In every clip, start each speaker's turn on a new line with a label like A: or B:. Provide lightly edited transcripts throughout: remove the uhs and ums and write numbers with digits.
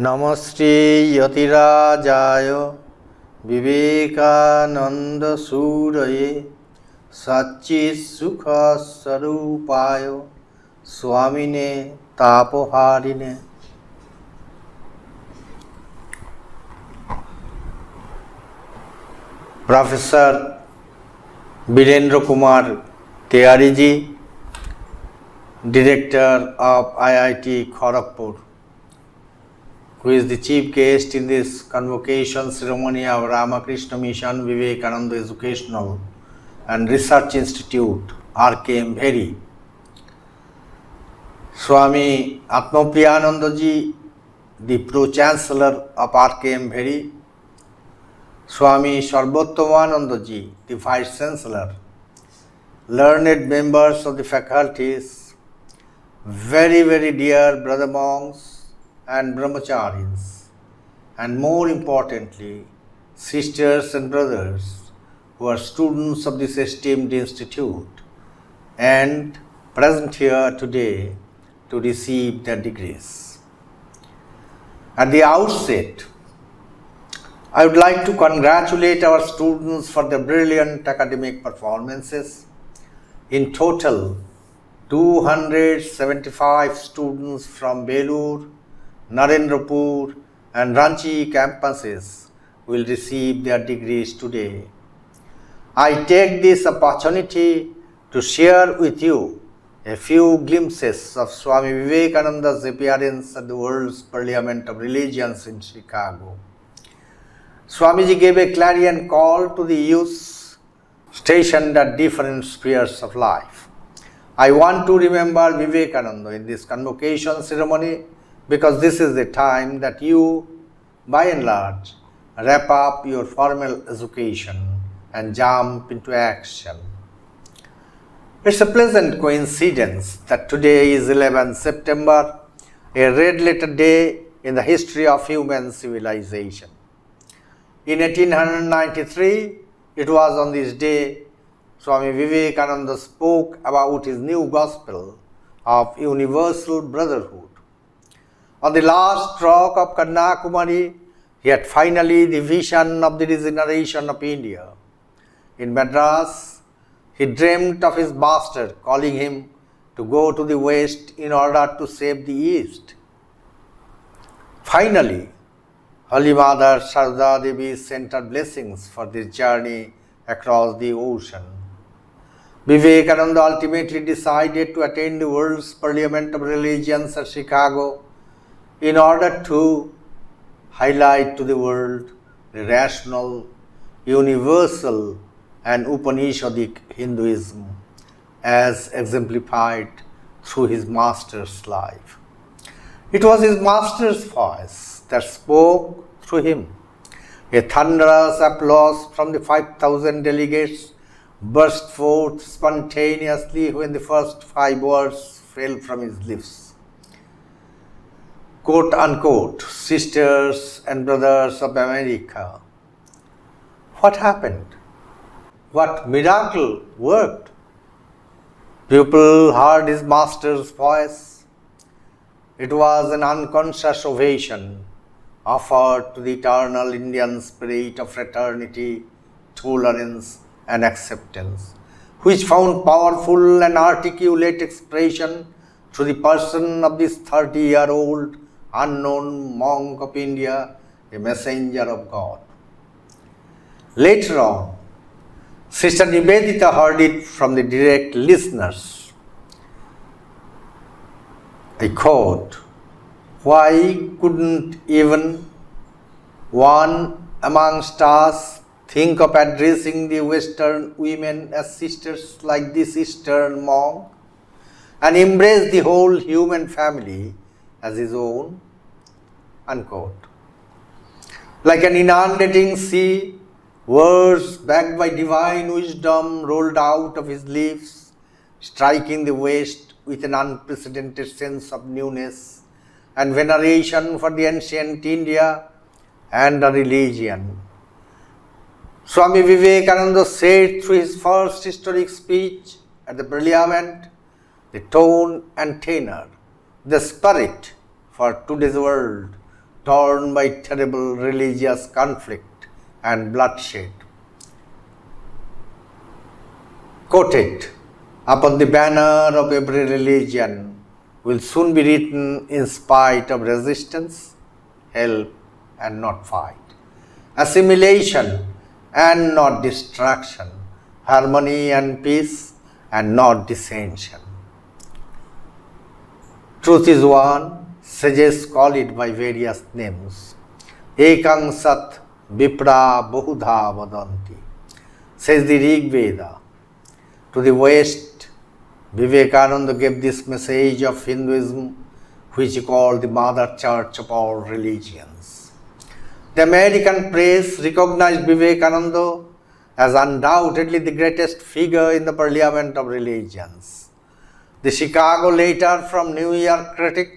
A: নমস্তে যতিরাজায় বিবেকানন্দ সুরয়ে সচ্চিৎ সুখ স্বরূপায় স্বামিনে তাপহারিণে। Professor Virendra Kumar Tiwari ji, Director of IIT Kharagpur, who is the chief guest in this convocation ceremony of Ramakrishna Mission Vivekananda Educational and Research Institute, RKMVERI. Swami Atmapriyananda ji, the Pro-Chancellor of RKMVERI, Swami Sarvottomananda ji, the Vice Chancellor, learned members of the faculties, very dear brother monks and brahmacharis, and more importantly, sisters and brothers who are students of this esteemed institute and present here today to receive their degrees. At the outset, I would like to congratulate our students for their brilliant academic performances. In total, 275 students from Belur, Narendrapur and Ranchi campuses will receive their degrees today. I take this opportunity to share with you a few glimpses of Swami Vivekananda's appearance at the World's Parliament of Religions in Chicago. Swamiji gave a clarion call to the youth stationed at different spheres of life. I want to remember Vivekananda in this convocation ceremony because this is the time that you, by and large, wrap up your formal education and jump into action. It's a pleasant coincidence that today is 11th September, a red letter day in the history of human civilization. In 1893, it was on this day Swami Vivekananda spoke about his new gospel of universal brotherhood. On the last rock of Kanyakumari, he had finally the vision of the regeneration of India. In Madras, he dreamt of his master calling him to go to the west in order to save the east. Finally, Holy Mother Sarada Devi sent her blessings for this journey across the ocean. Vivekananda ultimately decided to attend the World's Parliament of Religions at Chicago in order to highlight to the world the rational, universal and Upanishadic Hinduism as exemplified through his master's life. It was his master's voice that spoke through him. A thunderous applause from the 5,000 delegates burst forth spontaneously when the first 5 words fell from his lips. Quote unquote, sisters and brothers of America. What happened? What miracle worked? People heard his master's voice. It was an unconscious ovation offered to the eternal Indian spirit of fraternity, tolerance and acceptance, which found powerful and articulate expression through the person of this 30-year-old unknown monk of India, a messenger of God. Later on, Sister Nivedita heard it from the direct listeners. I quote, "Why couldn't even one amongst us think of addressing the Western women as sisters like this Eastern monk and embrace the whole human family as his own?" Unquote. Like an inundating sea, words backed by divine wisdom rolled out of his lips, striking the West with an unprecedented sense of newness and veneration for the ancient India and a religion. Swami Vivekananda said through his first historic speech at the Parliament, the tone and tenor, the spirit for today's world torn by terrible religious conflict and bloodshed. Quoted, "Upon the banner of every religion will soon be written, in spite of resistance, help and not fight, assimilation and not destruction, harmony and peace and not dissension." Truth is one, sages call it by various names. Ekang sat vipra bahudha vadanti, says the Rig Veda. To the West, Vivekananda gave this message of Hinduism, which he called the mother church of all religions. The American press recognized Vivekananda as undoubtedly the greatest figure in the parliament of religions. The Chicago Letter from New York critic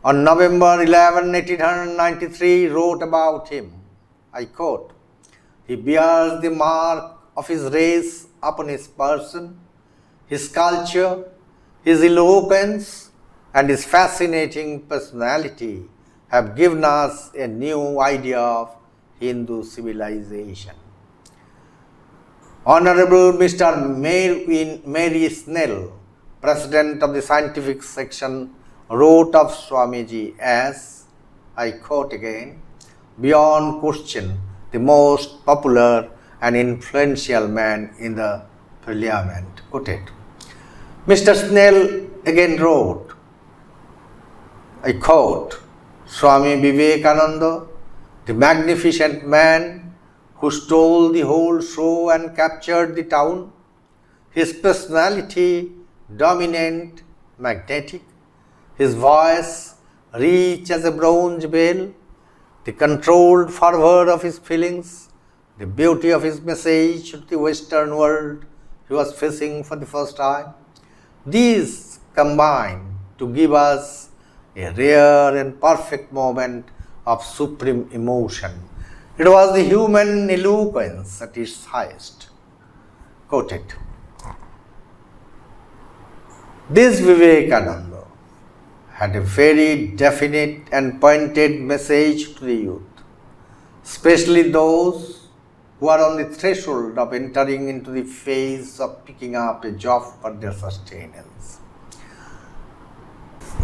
A: on November 11, 1893 wrote about him, I quote, "He bears the mark of his race upon his person, his culture, his eloquence, and his fascinating personality have given us a new idea of Hindu civilization." Honorable Mr. Mary Snell, President of the Scientific Section, wrote of Swamiji as, I quote again, "Beyond question, the most popular and influential man in the parliament." Quoted. Mr. Snell again wrote, I quote, "Swami Vivekananda, the magnificent man who stole the whole show and captured the town, his personality dominant, magnetic, his voice rich as a bronze bell, the controlled fervor of his feelings, the beauty of his message to the Western world he was facing for the first time, these combine to give us a rare and perfect moment of supreme emotion. It was the human eloquence at its highest." Quoted. This Vivekananda had a very definite and pointed message to the youth, especially those who are on the threshold of entering into the phase of picking up a job for their sustenance.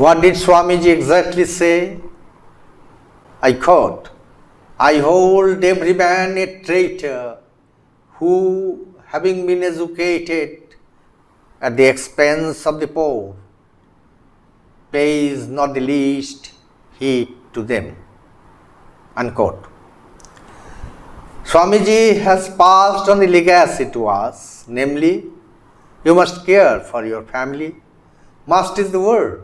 A: What did Swamiji exactly say? I quote, "I hold every man a traitor who, having been educated at the expense of the poor, pays not the least heed to them." Unquote. Swamiji has passed on the legacy to us, namely, you must care for your family. Must is the word,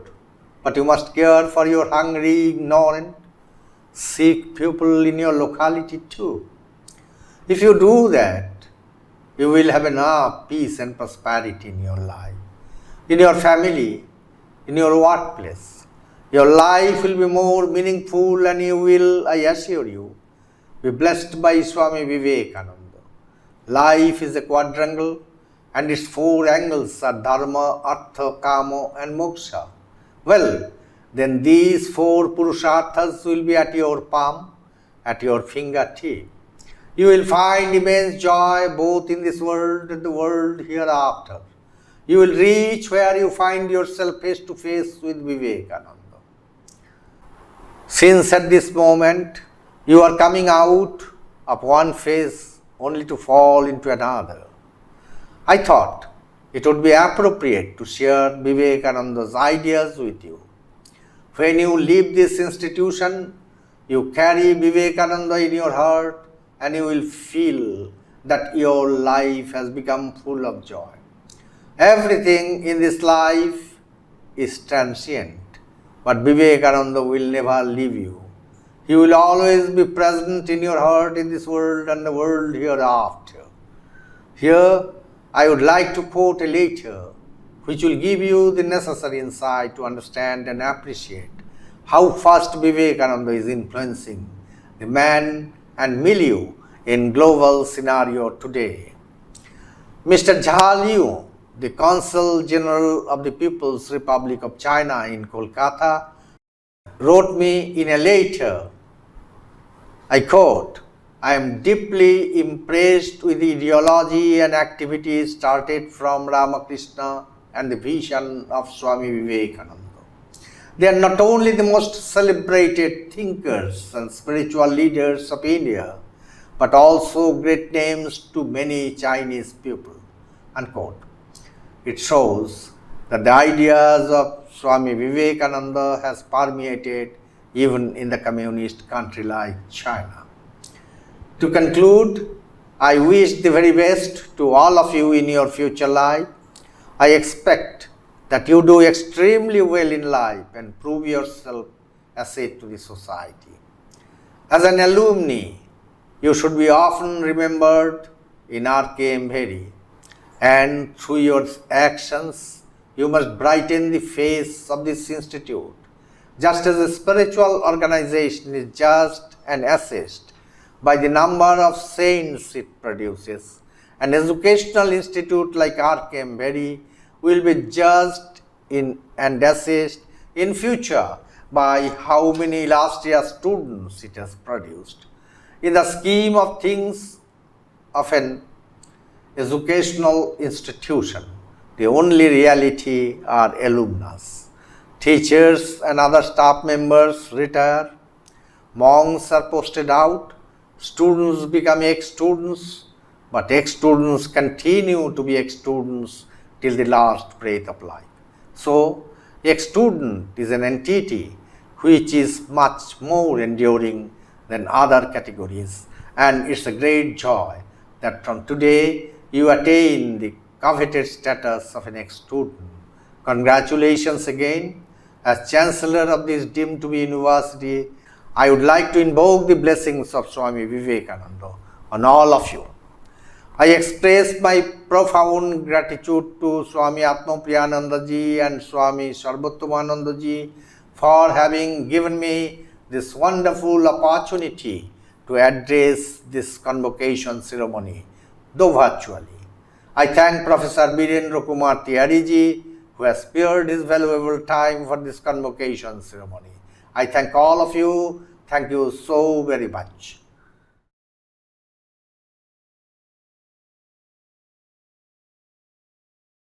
A: but you must care for your hungry, ignorant, sick people in your locality too. If you do that, you will have enough peace and prosperity in your life, in your family, in your workplace. Your life will be more meaningful and you will, I assure you, be blessed by Swami Vivekananda. Life is a quadrangle and its four angles are dharma, artha, kama and moksha. Well, then these four purusharthas will be at your palm, at your fingertip. You will find immense joy both in this world and the world hereafter. You will reach where you find yourself face to face with Vivekananda. Since at this moment you are coming out of one phase only to fall into another, I thought it would be appropriate to share Vivekananda's ideas with you. When you leave this institution, you carry Vivekananda in your heart and you will feel that your life has become full of joy. Everything in this life is transient, but Vivekananda will never leave you. He will always be present in your heart in this world and the world hereafter. Here, I would like to quote a letter which will give you the necessary insight to understand and appreciate how fast Vivekananda is influencing the man and milieu in global scenario today. Mr. Jha Liu, the Consul General of the People's Republic of China in Kolkata, wrote me in a letter, I quote, "I am deeply impressed with the ideology and activities started from Ramakrishna and the vision of Swami Vivekananda. They are not only the most celebrated thinkers and spiritual leaders of India, but also great names to many Chinese people." Unquote. It shows that the ideas of Swami Vivekananda has permeated even in the communist country like China. To conclude, I wish the very best to all of you in your future life. I expect that you do extremely well in life and prove yourself asset to the society. As an alumni, you should be often remembered in RKMVERI, and through your actions, you must brighten the face of this institute. Just as a spiritual organization is judged and assessed by the number of saints it produces, an educational institute like RKMVERI will be judged and assessed in future by how many illustrious students it has produced. In the scheme of things of an educational institution, the only reality are alumnus. Teachers and other staff members retire, monks are posted out, students become ex-students, but ex-students continue to be ex-students till the last breath of life. So, ex-student is an entity which is much more enduring than other categories, and it's a great joy that from today you attain the coveted status of an ex-student. Congratulations again. As Chancellor of this deemed to be university, I would like to invoke the blessings of Swami Vivekananda on all of you. I express my profound gratitude to Swami Atmapriyananda ji and Swami Sarvottomananda ji for having given me this wonderful opportunity to address this convocation ceremony, though virtually. I thank Professor Birendra Kumar Tiyari ji, who has spared his valuable time for this convocation ceremony. I thank all of you. Thank you so very much.